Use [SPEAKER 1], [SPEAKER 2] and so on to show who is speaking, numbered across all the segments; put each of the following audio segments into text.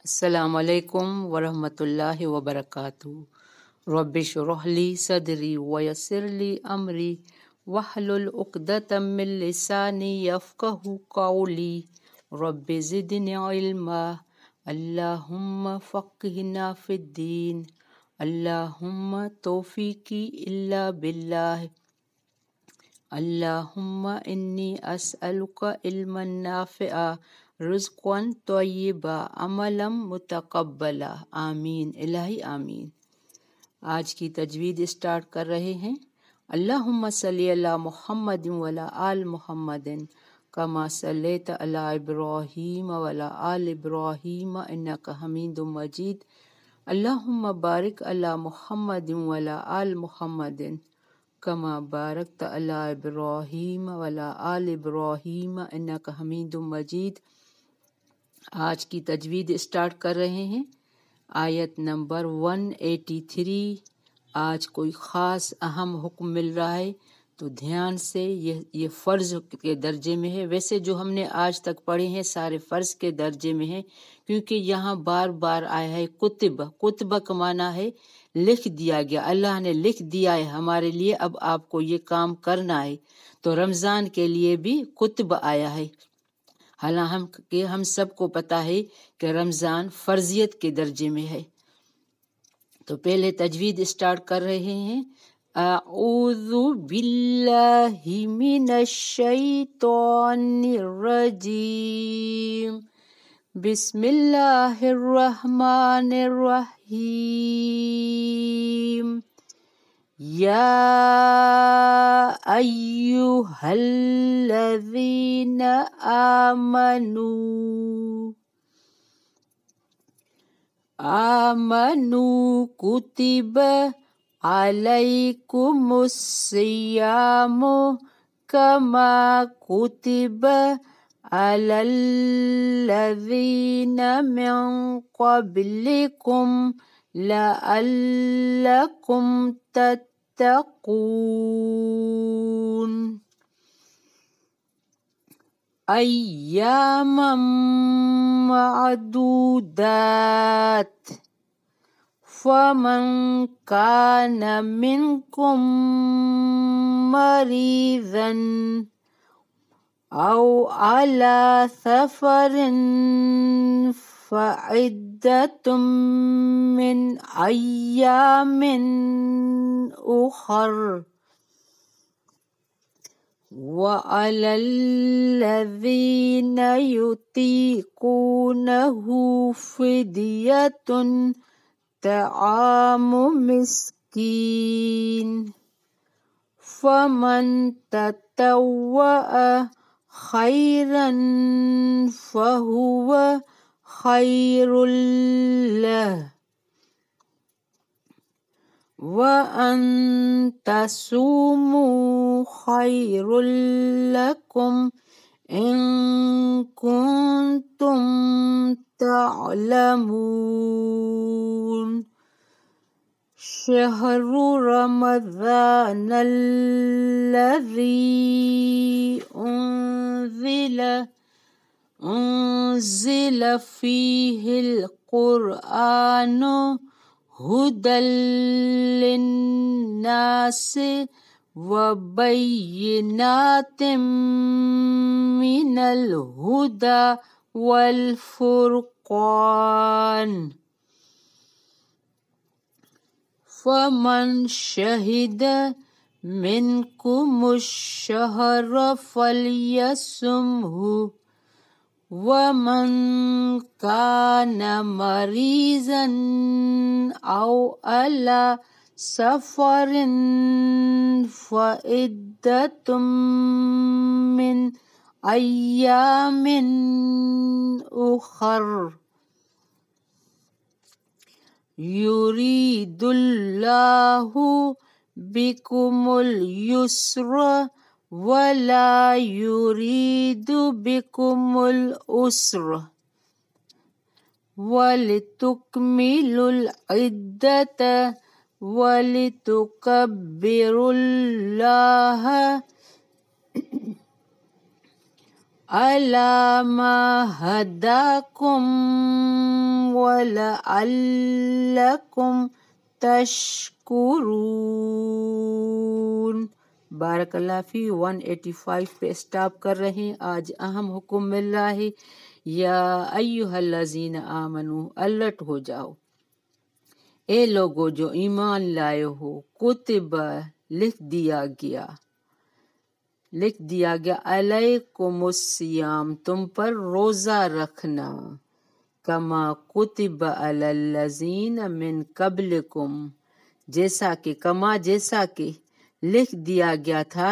[SPEAKER 1] السلام علیکم ورحمۃ اللہ وبرکاتہ۔ رب اشرح لی صدری ویسر لی امری واحلل عقدۃ من لسانی یفقہوا قولی رب زدنی علما اللہم فقہنا فی الدین اللہم توفیقی الا باللہ اللہم انی اسألک علما نافعا رزقا طیبا عملا متقبلا آمین الہی آمین۔ آج کی تجوید اسٹارٹ کر رہے ہیں۔ اللہم صلی علی محمد وعلی آل محمد کما صلیت علی ابراہیم وعلی آل ابراہیم انک حمید مجید۔ اللہم بارک علی محمد وعلی آل محمد کما بارکت علی ابراہیم وعلی آل ابراہیم انک حمید مجید۔ آج کی تجوید اسٹارٹ کر رہے ہیں۔ آیت نمبر 183۔ آج کوئی خاص اہم حکم مل رہا ہے تو دھیان سے، یہ فرض کے درجے میں ہے۔ ویسے جو ہم نے آج تک پڑھے ہیں سارے فرض کے درجے میں ہیں، کیونکہ یہاں بار بار آیا ہے کتب کا معنی ہے لکھ دیا گیا، اللہ نے لکھ دیا ہے ہمارے لیے، اب آپ کو یہ کام کرنا ہے۔ تو رمضان کے لیے بھی کتب آیا ہے، حالانکہ ہم سب کو پتہ ہے کہ رمضان فرضیت کے درجے میں ہے۔ تو پہلے تجوید اسٹارٹ کر رہے ہیں۔ اعوذ باللہ من الشیطان الرجیم، بسم اللہ الرحمن الرحیم۔ یا ایہا الذین آمنوا کتب علیکم الصیام کما کتب علی الذین من قبلکم لعلکم تتقون۔ ایاما معدودات، فمن کان منکم مریضا او علی سفر فعدۃ من ایام اخر وعلی الذین یطیقونہ فدیۃ طعام مسکین، فمن تطوع خیرا فہو خیر لہ، وَأَن تَصُومُوا خَيْرٌ لَكُمْ إِن كُنتُمْ تَعْلَمُونَ۔ شَهْرُ رَمَضَانَ الَّذِي أُنزِلَ فِيهِ الْقُرْآنُ هدى للناس وبينات من الهدى والفرقان، فمن شهد منكم الشهر فليصمه، ومن كان مريضا أو على سفر فعدة من أيام أخر يريد الله بكم اليسر ولا يريد بكم العسر وَلِتُكْمِلُوا الْعِدَّةَ وَلِتُكَبِّرُوا اللَّهَ عَلَى مَا هَدَاكُمْ وَلَعَلَّكُمْ تشکرون۔ بارک اللہ فی 185 پہ اسٹاپ کر رہے ہیں۔ آج اہم حکم مل رہا ہے، یا ایھا الذین آمنو، الرٹ ہو جاؤ اے لوگو جو ایمان لائے ہو، کتب لکھ دیا گیا علیکم الصیام، تم پر روزہ رکھنا، کما کتب علی الذین من قبلکم، جیسا کہ لکھ دیا گیا تھا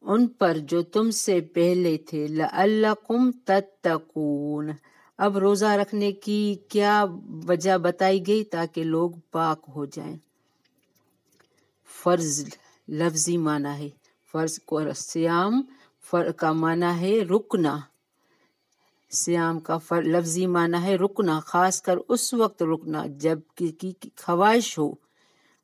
[SPEAKER 1] ان پر جو تم سے پہلے تھے، لعلکم تتقون۔ اب روزہ رکھنے کی کیا وجہ بتائی گئی؟ تاکہ لوگ پاک ہو جائیں۔ فرض لفظی معنی ہے، فرض کو سیام کا معنی ہے رکنا، سیام کا لفظی معنی ہے رکنا، خاص کر اس وقت رکنا جب کی خواہش ہو،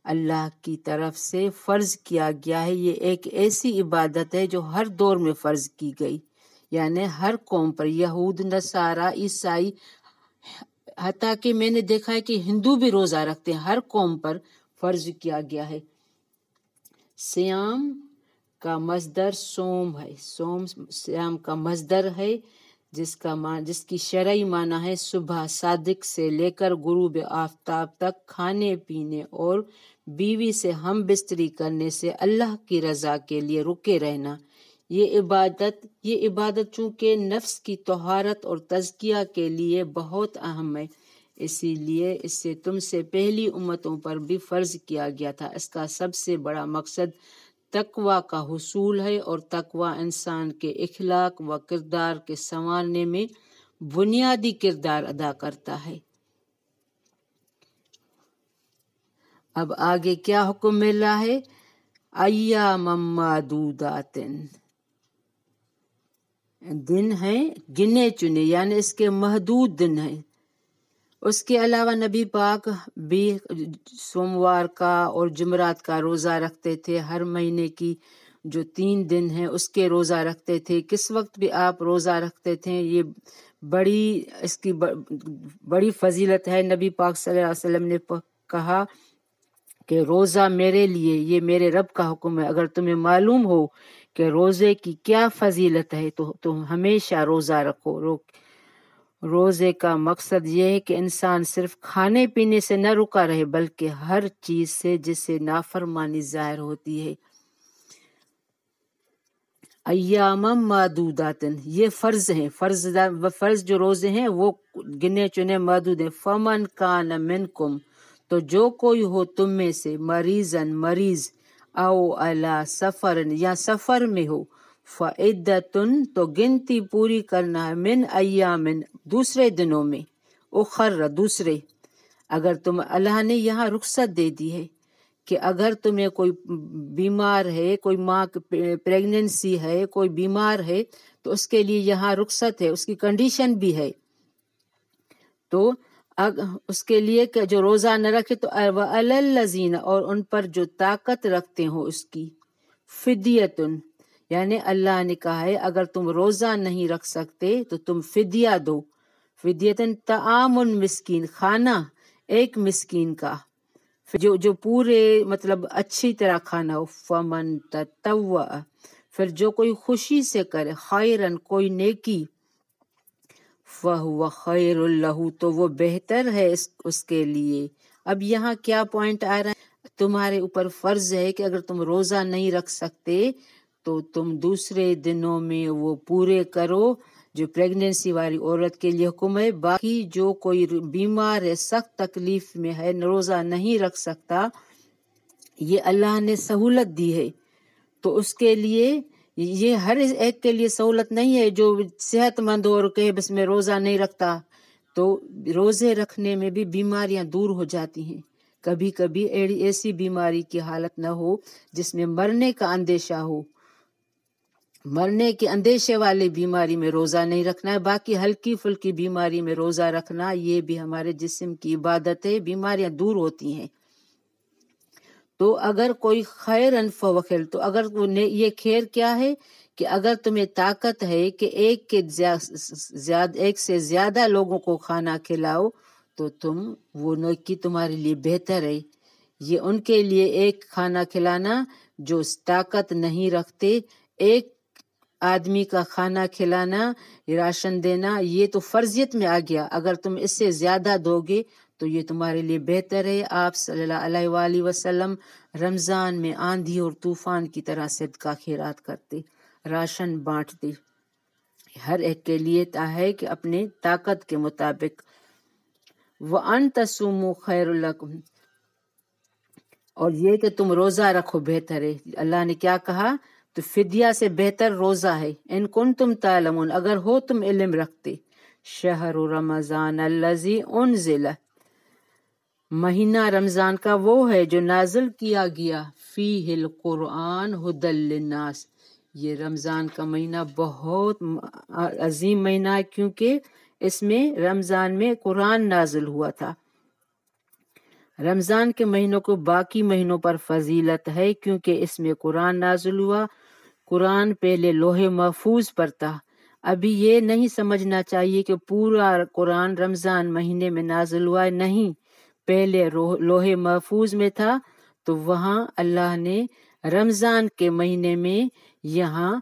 [SPEAKER 1] اللہ کی طرف سے فرض کیا گیا ہے۔ یہ ایک ایسی عبادت ہے جو ہر دور میں فرض کی گئی، یعنی ہر قوم پر، یہود، نصارہ، عیسائی، حتیٰ کہ میں نے دیکھا ہے کہ ہندو بھی روزہ رکھتے ہیں، ہر قوم پر فرض کیا گیا ہے۔ سیام کا مصدر سوم ہے، سیام کا مصدر ہے جس کی شرعی معنی ہے صبح صادق سے لے کر غروب آفتاب تک کھانے پینے اور بیوی سے ہم بستری کرنے سے اللہ کی رضا کے لیے رکے رہنا۔ یہ عبادت چونکہ نفس کی طہارت اور تزکیہ کے لیے بہت اہم ہے، اسی لیے اسے تم سے پہلی امتوں پر بھی فرض کیا گیا تھا۔ اس کا سب سے بڑا مقصد تقوی کا حصول ہے، اور تقوی انسان کے اخلاق و کردار کے سنوارنے میں بنیادی کردار ادا کرتا ہے۔ اب آگے کیا حکم مل رہا ہے؟ ایام معدودات، دن ہیں گنے چنے، یعنی اس کے محدود دن ہیں۔ اس کے علاوہ نبی پاک بھی سوموار کا اور جمعرات کا روزہ رکھتے تھے، ہر مہینے کی جو 3 دن ہیں اس کے روزہ رکھتے تھے۔ کس وقت بھی آپ روزہ رکھتے تھے، یہ اس کی بڑی فضیلت ہے۔ نبی پاک صلی اللہ علیہ وسلم نے کہا کہ روزہ میرے لیے، یہ میرے رب کا حکم ہے، اگر تمہیں معلوم ہو کہ روزے کی کیا فضیلت ہے تو تم ہمیشہ روزہ رکھو۔ روزے کا مقصد یہ ہے کہ انسان صرف کھانے پینے سے نہ رکا رہے، بلکہ ہر چیز سے جس سے نافرمانی ظاہر ہوتی ہے۔ ایام معدودات، یہ فرض ہیں، فرض جو روزے ہیں وہ گنے چنے معدود ہیں۔ فمن کان منکم، تو جو کوئی ہو تم میں سے، مریض او علی سفر، یا سفر میں ہو، فعدۃ، تو گنتی پوری کرنا ہے، من ایام، دوسرے دنوں میں، اخر، دوسرے۔ اگر تم، اللہ نے یہاں رخصت دے دی ہے کہ اگر تمہیں کوئی بیمار ہے، کوئی ماں پریگننسی ہے، کوئی بیمار ہے، تو اس کے لیے یہاں رخصت ہے، اس کی کنڈیشن بھی ہے، تو اس کے لیے کہ جو روزہ نہ رکھے تو وَعَلَى الَّذِينَ، اور ان پر جو طاقت رکھتے ہوں اس کی، فدیتن، یعنی اللہ نے کہا ہے اگر تم روزہ نہیں رکھ سکتے تو تم فدیہ دو۔ فدیتن طعام مسکین، کھانا ایک مسکین کا، جو پورے مطلب اچھی طرح کھانا ہو۔ فمن تطوع، پھر جو کوئی خوشی سے کرے، خیرن، کوئی نیکی، فہو خیر لہ، تو وہ بہتر ہے اس کے لیے۔ اب یہاں کیا پوائنٹ آ رہا ہے؟ تمہارے اوپر فرض ہے کہ اگر تم روزہ نہیں رکھ سکتے تو تم دوسرے دنوں میں وہ پورے کرو، جو پریگننسی والی عورت کے لیے حکم ہے۔ باقی جو کوئی بیمار ہے، سخت تکلیف میں ہے، روزہ نہیں رکھ سکتا، یہ اللہ نے سہولت دی ہے، تو اس کے لیے یہ ہر ایک کے لیے سہولت نہیں ہے۔ جو صحت مند ہو اور کہے بس میں روزہ نہیں رکھتا، تو روزے رکھنے میں بھی بیماریاں دور ہو جاتی ہیں۔ کبھی کبھی ایسی بیماری کی حالت نہ ہو جس میں مرنے کا اندیشہ ہو، مرنے کے اندیشے والی بیماری میں روزہ نہیں رکھنا ہے۔ باقی ہلکی پھلکی بیماری میں روزہ رکھنا، یہ بھی ہمارے جسم کی عبادت ہے، بیماریاں دور ہوتی ہیں۔ تو اگر کوئی خیرن فہو خیر، تو اگر یہ خیر کیا ہے کہ اگر تمہیں طاقت ہے کہ ایک سے زیادہ لوگوں کو کھانا کھلاؤ، تو وہ نیکی تمہارے لیے بہتر ہے۔ یہ ان کے لیے ایک کھانا کھلانا جو طاقت نہیں رکھتے، ایک آدمی کا کھانا کھلانا، راشن دینا، یہ تو فرضیت میں آ گیا۔ اگر تم اس سے زیادہ دو گے تو یہ تمہارے لیے بہتر ہے۔ آپ صلی اللہ علیہ وآلہ وسلم رمضان میں آندھی اور طوفان کی طرح صدقہ خیرات کرتے، راشن بانٹتے، ہر ایک کے لیے ہے کہ اپنے طاقت کے مطابق۔ وَأَن تَصُومُوا خَيْرٌ لَكُمْ، اور یہ کہ تم روزہ رکھو بہتر ہے۔ اللہ نے کیا کہا؟ تو فدیہ سے بہتر روزہ ہے۔ ان کنتم تعلمون، اگر ہو تم علم رکھتے۔ شہر رمضان الذی انزل، مہینہ رمضان کا وہ ہے جو نازل کیا گیا، فیہ القرآن ھدی للناس، یہ رمضان کا مہینہ بہت عظیم مہینہ ہے، کیونکہ اس میں رمضان میں قرآن نازل ہوا تھا۔ رمضان کے مہینوں کو باقی مہینوں پر فضیلت ہے کیونکہ اس میں قرآن نازل ہوا۔ قرآن پہلے لوح محفوظ پر تھا۔ ابھی یہ نہیں سمجھنا چاہیے کہ پورا قرآن رمضان مہینے میں نازل ہوا ہے، نہیں، پہلے لوح محفوظ میں تھا، تو وہاں اللہ نے رمضان کے مہینے میں یہاں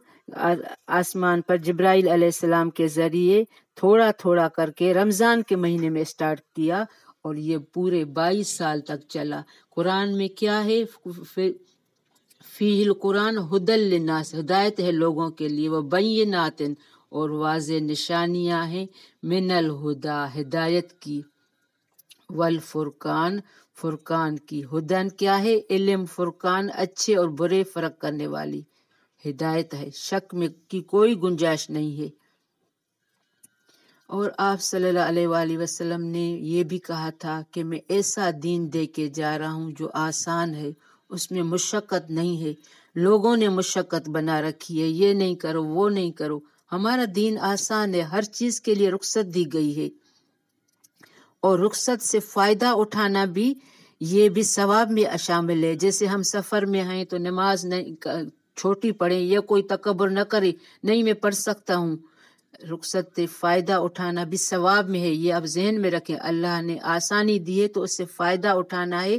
[SPEAKER 1] آسمان پر جبرائیل علیہ السلام کے ذریعے تھوڑا تھوڑا کر کے رمضان کے مہینے میں اسٹارٹ کیا، اور یہ پورے 22 سال تک چلا۔ قرآن میں کیا ہے؟ فیہ القرآن ھدی للناس، ہدایت ہے لوگوں کے لیے، وبینات، اور واضح نشانیاں ہیں، من الہدی، ہدایت کی، والفرقان، فرقان کی۔ ہدن کیا ہے؟ علم، فرقان اچھے اور برے فرق کرنے والی ہدایت ہے، شک میں کی کوئی گنجائش نہیں ہے۔ اور آپ صلی اللہ علیہ وآلہ وسلم نے یہ بھی کہا تھا کہ میں ایسا دین دے کے جا رہا ہوں جو آسان ہے، اس میں مشقت نہیں ہے۔ لوگوں نے مشقت بنا رکھی ہے، یہ نہیں کرو، وہ نہیں کرو۔ ہمارا دین آسان ہے، ہر چیز کے لیے رخصت دی گئی ہے، اور رخصت سے فائدہ اٹھانا بھی، یہ بھی ثواب میں شامل ہے۔ جیسے ہم سفر میں ہیں تو نماز نہیں چھوٹی پڑھیں، یا کوئی تکبر نہ کرے، نہیں میں پڑھ سکتا ہوں، رخصت سے فائدہ اٹھانا بھی ثواب میں ہے۔ یہ آپ ذہن میں رکھیں، اللہ نے آسانی دی ہے تو اس سے فائدہ اٹھانا ہے،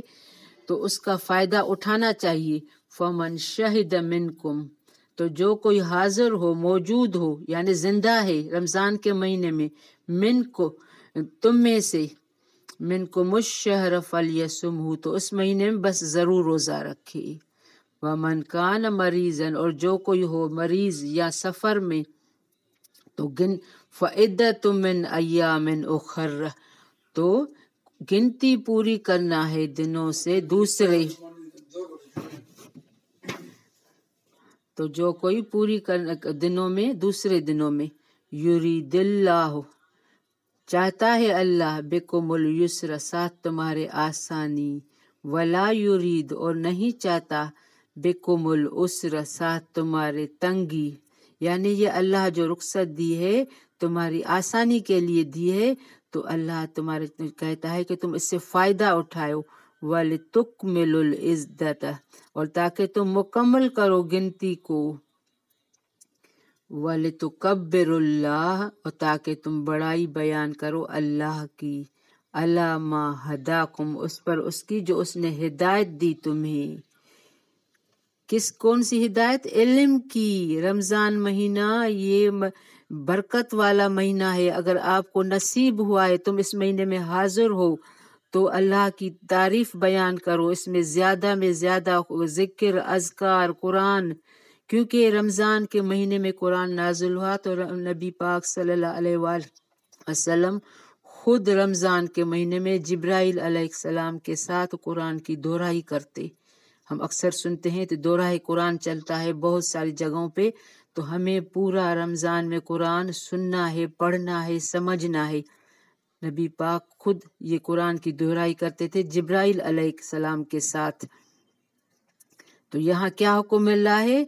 [SPEAKER 1] تو اس کا فائدہ اٹھانا چاہیے۔ فمن شہد منکم، تو جو کوئی حاضر ہو، موجود ہو، یعنی زندہ ہے رمضان کے مہینے میں، من کو، تم میں سے، من کو الشہر فلیصمہ، تو اس مہینے میں بس ضرور روزہ رکھے۔ ومن کان مریضا، اور جو کوئی ہو مریض یا سفر میں، تو فعدۃ من ایام اخر، تو گنتی پوری کرنا ہے دنوں سے دوسرے، تو جو کوئی پوری دنوں میں، دوسرے دنوں میں، یرید اللہ، چاہتا ہے اللہ، بکم الیسر، ساتھ تمہارے آسانی، ولا یرید، اور نہیں چاہتا، بکم العسر، ساتھ تمہارے تنگی، یعنی یہ اللہ جو رخصت دی ہے تمہاری آسانی کے لیے دی ہے، تو اللہ تمہارے کہتا ہے کہ تم اس سے فائدہ اٹھاؤ، وَلِتُكْمِلُوا الْعِدَّةَ، اور تاکہ تم مکمل کرو گنتی کو، وَلِتُكَبِّرُوا اللَّهَ، اور تاکہ تم بڑائی بیان کرو اللہ کی، عَلَىٰ مَا هَدَاكُمْ، اس پر اس کی جو اس نے ہدایت دی تمہیں۔ کون سی ہدایت؟ علم کی۔ رمضان مہینہ یہ برکت والا مہینہ ہے، اگر آپ کو نصیب ہوا ہے تم اس مہینے میں حاضر ہو تو اللہ کی تعریف بیان کرو، اس میں زیادہ ذکر، اذکار، قرآن، کیونکہ رمضان کے مہینے میں قرآن نازل ہوا، تو نبی پاک صلی اللہ علیہ وآلہ وسلم خود رمضان کے مہینے میں جبرائیل علیہ السلام کے ساتھ قرآن کی دہرائی کرتے۔ ہم اکثر سنتے ہیں تو دہرائی قرآن چلتا ہے بہت ساری جگہوں پہ، تو ہمیں پورا رمضان میں قرآن سننا ہے، پڑھنا ہے، سمجھنا ہے۔ نبی پاک خود یہ قرآن کی دہرائی کرتے تھے جبرائیل علیہ السلام کے ساتھ۔ تو یہاں کیا حکم مل رہا ہے؟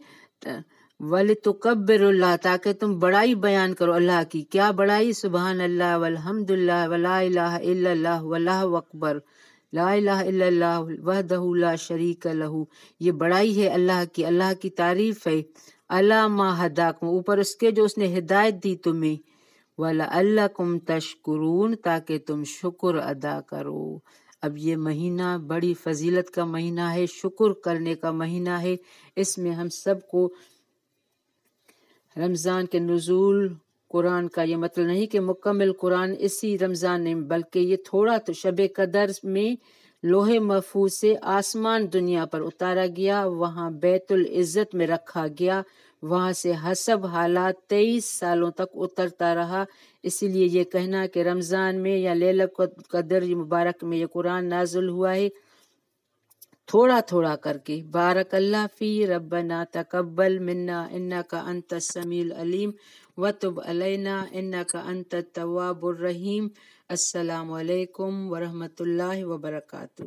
[SPEAKER 1] وَلِتُكَبِّرُوا اللَّهَ، تاکہ تم بڑائی بیان کرو اللہ کی۔ کیا بڑائی؟ سبحان اللہ والحمد للہ ولا الہ الا اللہ واللہ اکبر، لا الہ الا اللہ وحدہ لا شریک لہ، یہ بڑائی ہے اللہ کی تعریف ہے۔ علی ما ہداکم، اوپر اس کے جو اس نے ہدایت دی تمہیں، وَلَعَلَّكُمْ تَشْکُرُونَ، تاکہ تم شکر ادا کرو۔ اب یہ مہینہ بڑی فضیلت کا مہینہ ہے، شکر کرنے کا مہینہ ہے۔ اس میں ہم سب کو رمضان کے نزول قرآن کا یہ مطلب نہیں کہ مکمل قرآن اسی رمضان میں، بلکہ یہ تھوڑا تو شب قدر میں لوح محفوظ سے آسمان دنیا پر اتارا گیا، وہاں بیت العزت میں رکھا گیا، وہاں سے حسب حالات 23 سالوں تک اترتا رہا۔ اسی لیے یہ کہنا کہ رمضان میں یا لیلۃ القدر مبارک میں یہ قرآن نازل ہوا ہے، تھوڑا تھوڑا کر کے۔ بارک اللہ فی، ربنا تقبل منا انک انت السمیع العلیم وتب علینا انک انت التواب الرحیم۔ السلام علیکم ورحمۃ اللہ وبرکاتہ۔